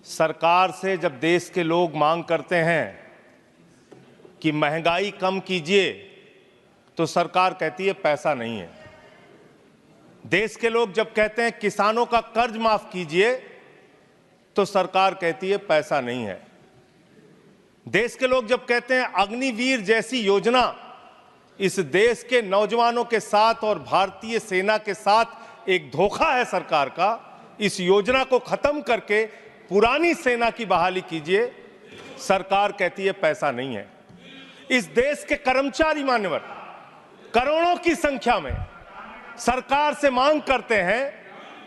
सरकार से जब देश के लोग मांग करते हैं कि महंगाई कम कीजिए, तो सरकार कहती है पैसा नहीं है। देश के लोग जब कहते हैं किसानों का कर्ज माफ कीजिए, तो सरकार कहती है पैसा नहीं है। देश के लोग जब कहते हैं अग्निवीर जैसी योजना इस देश के नौजवानों के साथ और भारतीय सेना के साथ एक धोखा है सरकार का, इस योजना को खत्म करके पुरानी सेना की बहाली कीजिए, सरकार कहती है पैसा नहीं है। इस देश के कर्मचारी मान्यवर करोड़ों की संख्या में सरकार से मांग करते हैं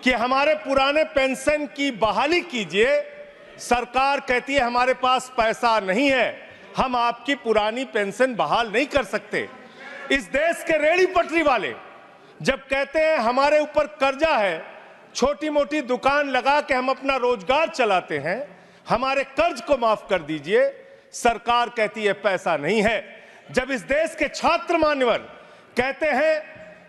कि हमारे पुराने पेंशन की बहाली कीजिए। सरकार कहती है हमारे पास पैसा नहीं है, हम आपकी पुरानी पेंशन बहाल नहीं कर सकते। इस देश के रेहड़ी पटरी वाले जब कहते हैं हमारे ऊपर कर्जा है, छोटी मोटी दुकान लगा के हम अपना रोजगार चलाते हैं, हमारे कर्ज को माफ कर दीजिए, सरकार कहती है पैसा नहीं है। जब इस देश के छात्र मान्यवर कहते हैं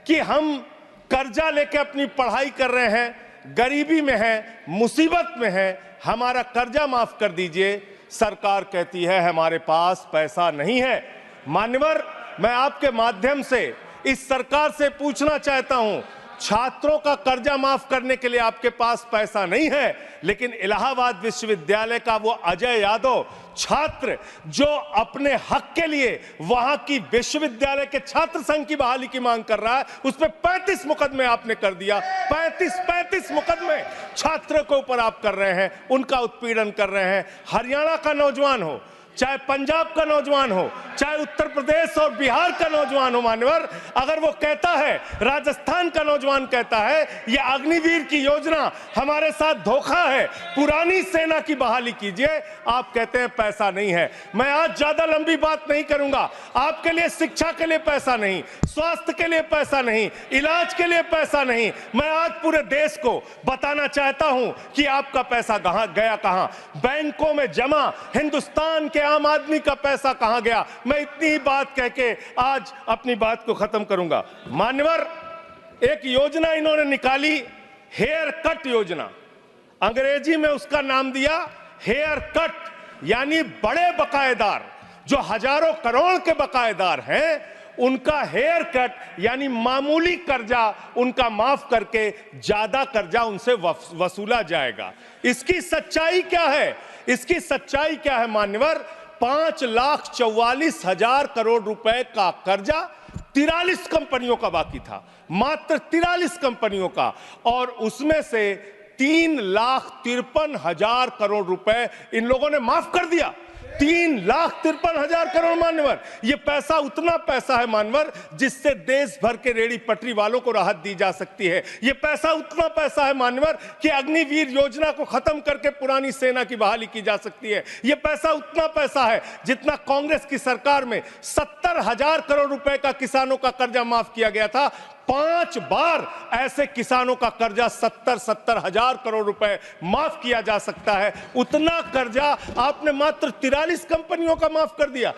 कि हम कर्जा लेके अपनी पढ़ाई कर रहे हैं, गरीबी में हैं, मुसीबत में हैं, हमारा कर्जा माफ कर दीजिए, सरकार कहती है हमारे पास पैसा नहीं है। मान्यवर, मैं आपके माध्यम से इस सरकार से पूछना चाहता हूं, छात्रों का कर्जा माफ करने के लिए आपके पास पैसा नहीं है, लेकिन इलाहाबाद विश्वविद्यालय का वो अजय यादव छात्र जो अपने हक के लिए वहां की विश्वविद्यालय के छात्र संघ की बहाली की मांग कर रहा है, उस पर 35 मुकदमे आपने कर दिया। 35 मुकदमे छात्रों के ऊपर आप कर रहे हैं, उनका उत्पीड़न कर रहे हैं। हरियाणा का नौजवान हो, चाहे पंजाब का नौजवान हो, चाहे उत्तर प्रदेश और बिहार का नौजवान हो मान्यवर, अगर वो कहता है, राजस्थान का नौजवान कहता है ये अग्निवीर की योजना हमारे साथ धोखा है, पुरानी सेना की बहाली कीजिए, आप कहते हैं पैसा नहीं है। मैं आज ज्यादा लंबी बात नहीं करूंगा। आपके लिए शिक्षा के लिए पैसा नहीं, स्वास्थ्य के लिए पैसा नहीं, इलाज के लिए पैसा नहीं। मैं आज पूरे देश को बताना चाहता हूं कि आपका पैसा कहां गया, कहां बैंकों में जमा हिंदुस्तान के आम आदमी का पैसा कहां गया। मैं इतनी ही बात कह के आज अपनी बात को खत्म करूंगा। मान्यवर, एक योजना इन्होंने निकाली, हेयर कट योजना। अंग्रेजी में उसका नाम दिया हेयर कट, यानी बड़े बकायेदार जो हजारों करोड़ के बकायेदार हैं, उनका हेयर कट यानी मामूली कर्जा उनका माफ करके ज्यादा कर्जा उनसे वसूला जाएगा। इसकी सच्चाई क्या है? इसकी सच्चाई क्या है मान्यवर? 5,44,000 करोड़ रुपए का कर्जा 43 कंपनियों का बाकी था, मात्र 43 कंपनियों का, और उसमें से 3,53,000 करोड़ रुपए इन लोगों ने माफ कर दिया। 3,53,000 करोड़ मान्यवर, ये पैसा उतना पैसा है मान्यवर जिससे देश भर के रेहड़ी पटरी वालों को राहत दी जा सकती है। ये पैसा उतना पैसा है मान्यवर कि अग्निवीर योजना को खत्म करके पुरानी सेना की बहाली की जा सकती है। ये पैसा उतना पैसा है जितना कांग्रेस की सरकार में 70,000 करोड़ रुपए का किसानों का कर्जा माफ किया गया था। 5 बार ऐसे किसानों का कर्जा 70,000 करोड़ रुपए माफ किया जा सकता है। उतना कर्जा आपने मात्र 43 कंपनियों का माफ कर दिया।